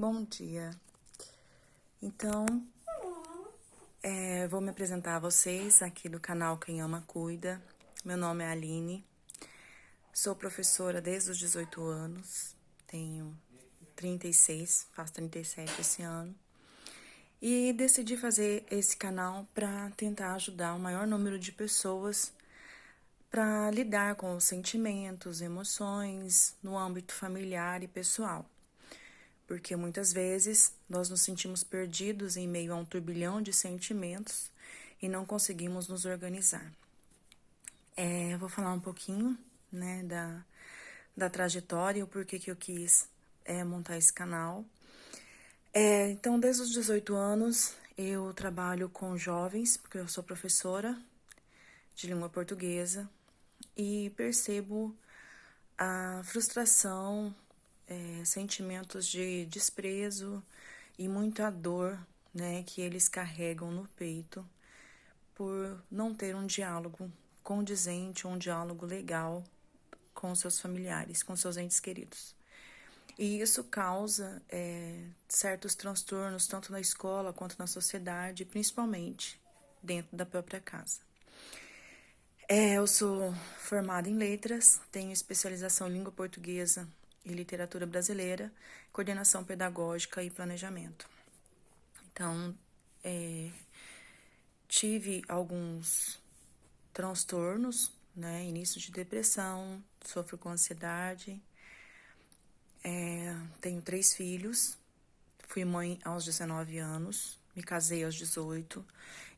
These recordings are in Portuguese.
Bom dia. Então, vou me apresentar a vocês aqui do canal Quem Ama Cuida. Meu nome é Aline, sou professora desde os 18 anos, tenho 36, faço 37 esse ano. E decidi fazer esse canal para tentar ajudar o maior número de pessoas para lidar com os sentimentos, emoções no âmbito familiar e pessoal. Porque muitas vezes nós nos sentimos perdidos em meio a um turbilhão de sentimentos e não conseguimos nos organizar. Eu vou falar um pouquinho, né, da trajetória e o porquê que eu quis montar esse canal. Então, desde os 18 anos, eu trabalho com jovens, porque eu sou professora de língua portuguesa, e percebo a frustração, sentimentos de desprezo e muita dor, né, que eles carregam no peito por não ter um diálogo condizente, um diálogo legal com seus familiares, com seus entes queridos. E isso causa certos transtornos, tanto na escola quanto na sociedade, principalmente dentro da própria casa. Eu sou formada em letras, tenho especialização em língua portuguesa e literatura brasileira, coordenação pedagógica e planejamento. Então, tive alguns transtornos, né? Início de depressão, sofro com ansiedade. Tenho 3 filhos, fui mãe aos 19 anos, me casei aos 18.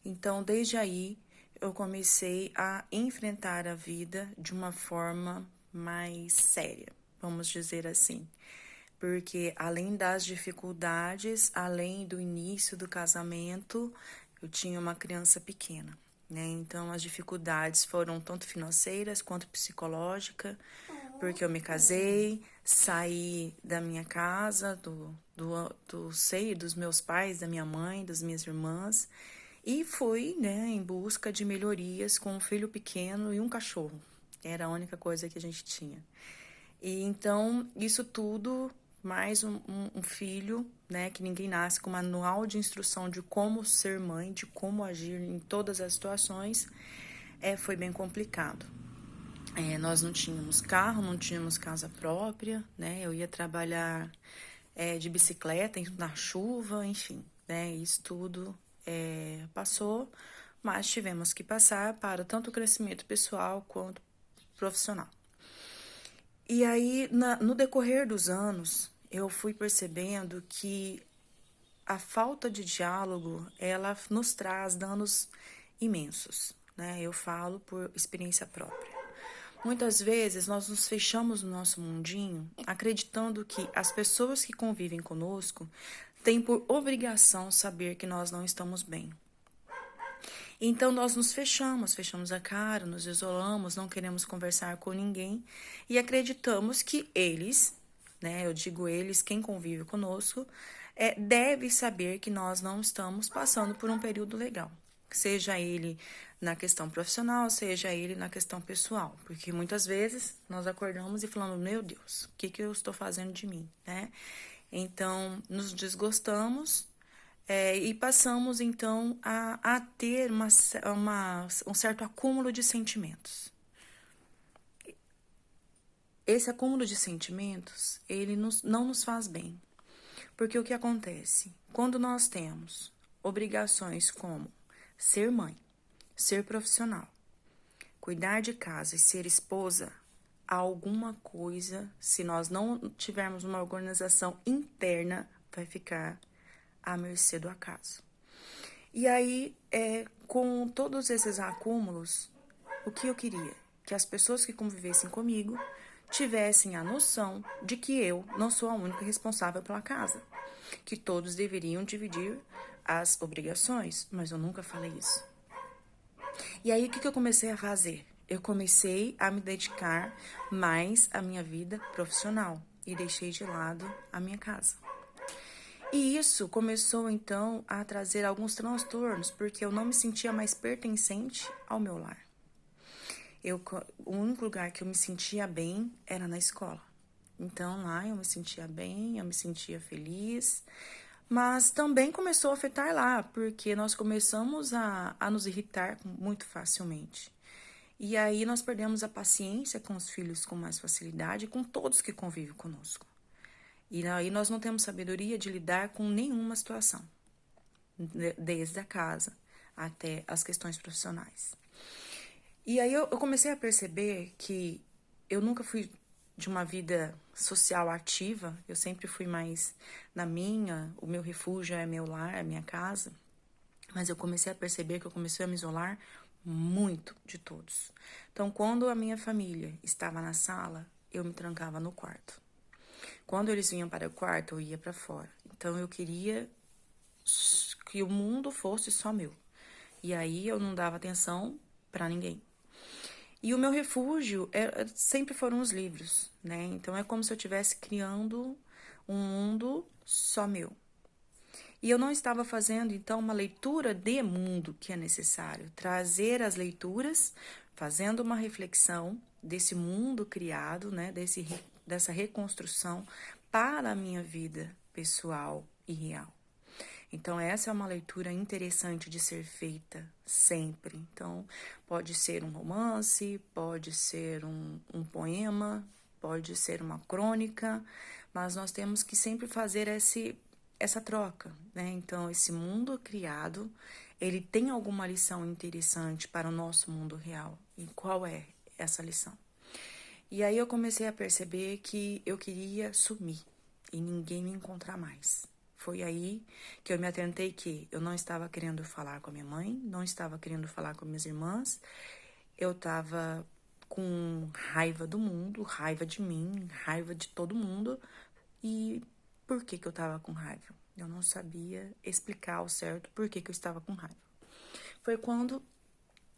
Então, desde aí, eu comecei a enfrentar a vida de uma forma mais séria, vamos dizer assim. Porque além das dificuldades, além do início do casamento, eu tinha uma criança pequena, né? Então as dificuldades foram tanto financeiras quanto psicológicas, porque eu me casei, saí da minha casa, do seio dos meus pais, da minha mãe, das minhas irmãs, e fui, né, em busca de melhorias com um filho pequeno e um cachorro. Era a única coisa que a gente tinha. E então, isso tudo, mais um filho, né, que ninguém nasce com manual de instrução de como ser mãe, de como agir em todas as situações, foi bem complicado. Nós não tínhamos carro, não tínhamos casa própria, né, eu ia trabalhar de bicicleta na chuva, enfim, né, isso tudo passou, mas tivemos que passar para tanto o crescimento pessoal quanto profissional. E aí, no decorrer dos anos, eu fui percebendo que a falta de diálogo, ela nos traz danos imensos, né? Eu falo por experiência própria. Muitas vezes nós nos fechamos no nosso mundinho, acreditando que as pessoas que convivem conosco têm por obrigação saber que nós não estamos bem. Então nós nos fechamos a cara, nos isolamos, não queremos conversar com ninguém e acreditamos que eles, né, eu digo eles, quem convive conosco, deve saber que nós não estamos passando por um período legal. Seja ele na questão profissional, seja ele na questão pessoal. Porque muitas vezes nós acordamos e falamos, meu Deus, o que eu estou fazendo de mim, né? Então, nos desgostamos e passamos, então, a ter um certo acúmulo de sentimentos. Esse acúmulo de sentimentos, ele não nos faz bem. Porque o que acontece? Quando nós temos obrigações como ser mãe, ser profissional, cuidar de casa e ser esposa, alguma coisa, se nós não tivermos uma organização interna, vai ficar à mercê do acaso. E aí, com todos esses acúmulos, o que eu queria? Que as pessoas que convivessem comigo tivessem a noção de que eu não sou a única responsável pela casa, que todos deveriam dividir as obrigações, mas eu nunca falei isso. E aí, o que eu comecei a fazer? Eu comecei a me dedicar mais à minha vida profissional e deixei de lado a minha casa. E isso começou, então, a trazer alguns transtornos, porque eu não me sentia mais pertencente ao meu lar. O único lugar que eu me sentia bem era na escola. Então lá eu me sentia bem, eu me sentia feliz, mas também começou a afetar lá, porque nós começamos a nos irritar muito facilmente. E aí nós perdemos a paciência com os filhos com mais facilidade, com todos que convivem conosco. E aí nós não temos sabedoria de lidar com nenhuma situação, desde a casa até as questões profissionais. E aí eu comecei a perceber que eu nunca fui de uma vida social ativa, eu sempre fui mais na minha, o meu refúgio é meu lar, é minha casa. Mas eu comecei a perceber que eu comecei a me isolar muito de todos. Então, quando a minha família estava na sala, eu me trancava no quarto. Quando eles vinham para o quarto, eu ia para fora. Então, eu queria que o mundo fosse só meu. E aí, eu não dava atenção para ninguém. E o meu refúgio sempre foram os livros, né? Então, é como se eu estivesse criando um mundo só meu. E eu não estava fazendo, então, uma leitura de mundo que é necessário. Trazer as leituras, fazendo uma reflexão desse mundo criado, né? Dessa reconstrução para a minha vida pessoal e real. Então, essa é uma leitura interessante de ser feita sempre. Então, pode ser um romance, pode ser um poema, pode ser uma crônica, mas nós temos que sempre fazer essa troca, né? Então, esse mundo criado, ele tem alguma lição interessante para o nosso mundo real. E qual é essa lição? E aí eu comecei a perceber que eu queria sumir e ninguém me encontrar mais. Foi aí que eu me atentei que eu não estava querendo falar com a minha mãe, não estava querendo falar com minhas irmãs, eu estava com raiva do mundo, raiva de mim, raiva de todo mundo. E por que eu estava com raiva? Eu não sabia explicar ao certo por que eu estava com raiva. Foi quando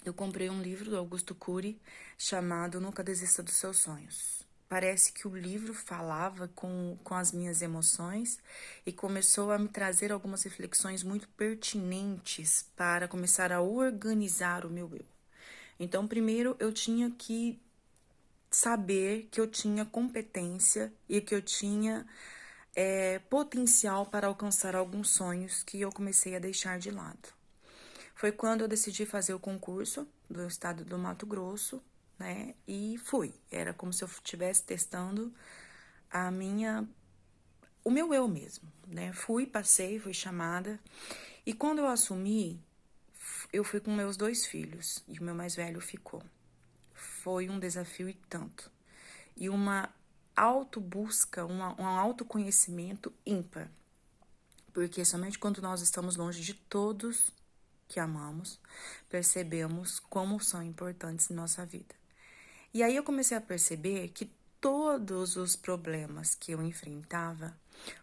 eu comprei um livro do Augusto Cury chamado Nunca Desista dos Seus Sonhos. Parece que o livro falava com as minhas emoções e começou a me trazer algumas reflexões muito pertinentes para começar a organizar o meu eu. Então, primeiro, eu tinha que saber que eu tinha competência e que eu tinha potencial para alcançar alguns sonhos que eu comecei a deixar de lado. Foi quando eu decidi fazer o concurso do estado do Mato Grosso, né? E fui. Era como se eu estivesse testando o meu eu mesmo, né? Fui, passei, fui chamada. E quando eu assumi, eu fui com meus 2 filhos e o meu mais velho ficou. Foi um desafio e tanto. E uma autobusca, um autoconhecimento ímpar. Porque somente quando nós estamos longe de todos que amamos, percebemos como são importantes em nossa vida. E aí eu comecei a perceber que todos os problemas que eu enfrentava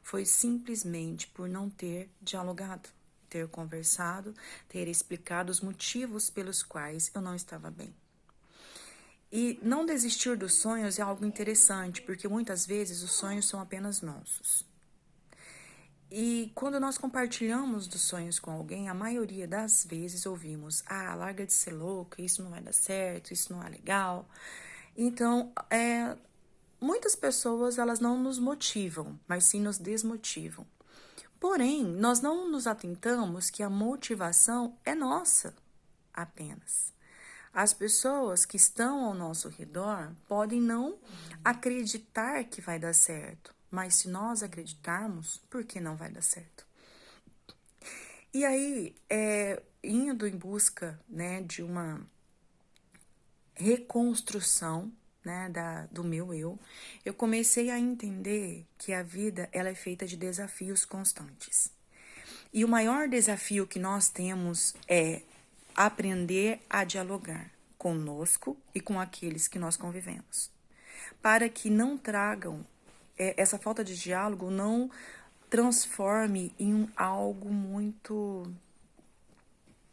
foi simplesmente por não ter dialogado, ter conversado, ter explicado os motivos pelos quais eu não estava bem. E não desistir dos sonhos é algo interessante, porque muitas vezes os sonhos são apenas nossos. E quando nós compartilhamos dos sonhos com alguém, a maioria das vezes ouvimos: ah, larga de ser louca, isso não vai dar certo, isso não é legal. Então, muitas pessoas, elas não nos motivam, mas sim nos desmotivam. Porém, nós não nos atentamos que a motivação é nossa apenas. As pessoas que estão ao nosso redor podem não acreditar que vai dar certo, mas se nós acreditarmos, por que não vai dar certo? E aí, indo em busca, né, de uma reconstrução, né, do meu eu comecei a entender que a vida ela é feita de desafios constantes. E o maior desafio que nós temos é aprender a dialogar conosco e com aqueles que nós convivemos, para que não tragam essa falta de diálogo não transforme em algo muito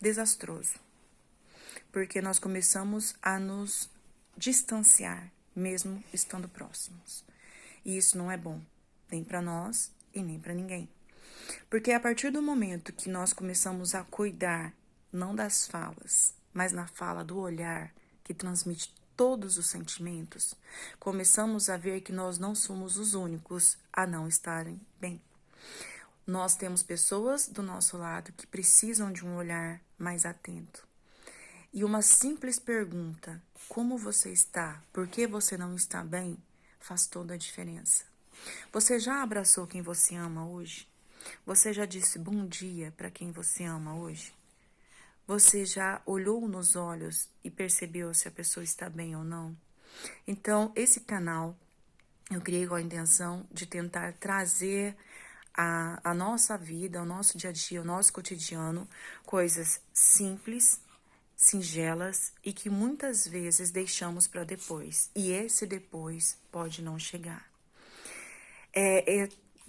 desastroso, porque nós começamos a nos distanciar, mesmo estando próximos. E isso não é bom, nem para nós e nem para ninguém. Porque a partir do momento que nós começamos a cuidar, não das falas, mas na fala do olhar, que transmite todos os sentimentos, começamos a ver que nós não somos os únicos a não estarem bem. Nós temos pessoas do nosso lado que precisam de um olhar mais atento. E uma simples pergunta, como você está? Por que você não está bem? Faz toda a diferença. Você já abraçou quem você ama hoje? Você já disse bom dia para quem você ama hoje? Você já olhou nos olhos e percebeu se a pessoa está bem ou não? Então, esse canal eu criei com a intenção de tentar trazer a nossa vida, o nosso dia a dia, o nosso cotidiano, coisas simples, singelas e que muitas vezes deixamos para depois. E esse depois pode não chegar.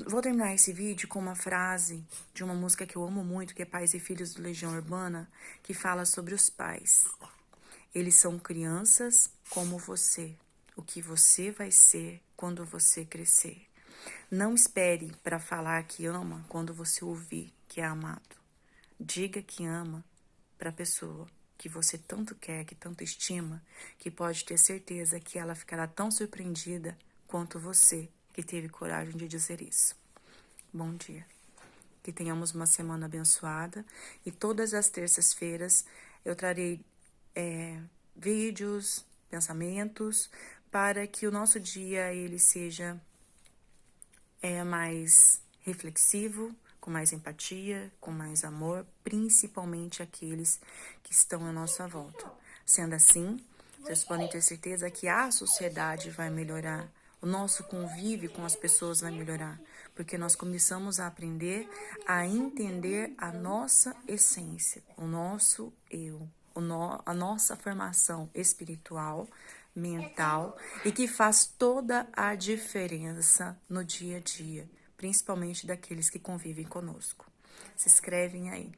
Vou terminar esse vídeo com uma frase de uma música que eu amo muito, que é Pais e Filhos do Legião Urbana, que fala sobre os pais. Eles são crianças como você, o que você vai ser quando você crescer. Não espere para falar que ama quando você ouvir que é amado. Diga que ama para a pessoa que você tanto quer, que tanto estima, que pode ter certeza que ela ficará tão surpreendida quanto você que teve coragem de dizer isso. Bom dia. Que tenhamos uma semana abençoada e todas as terças-feiras eu trarei vídeos, pensamentos para que o nosso dia ele seja mais reflexivo, com mais empatia, com mais amor, principalmente aqueles que estão à nossa volta. Sendo assim, vocês podem ter certeza que a sociedade vai melhorar, o nosso convívio com as pessoas vai melhorar, porque nós começamos a aprender a entender a nossa essência, o nosso eu, a nossa formação espiritual, mental e que faz toda a diferença no dia a dia, principalmente daqueles que convivem conosco. Se inscrevem aí.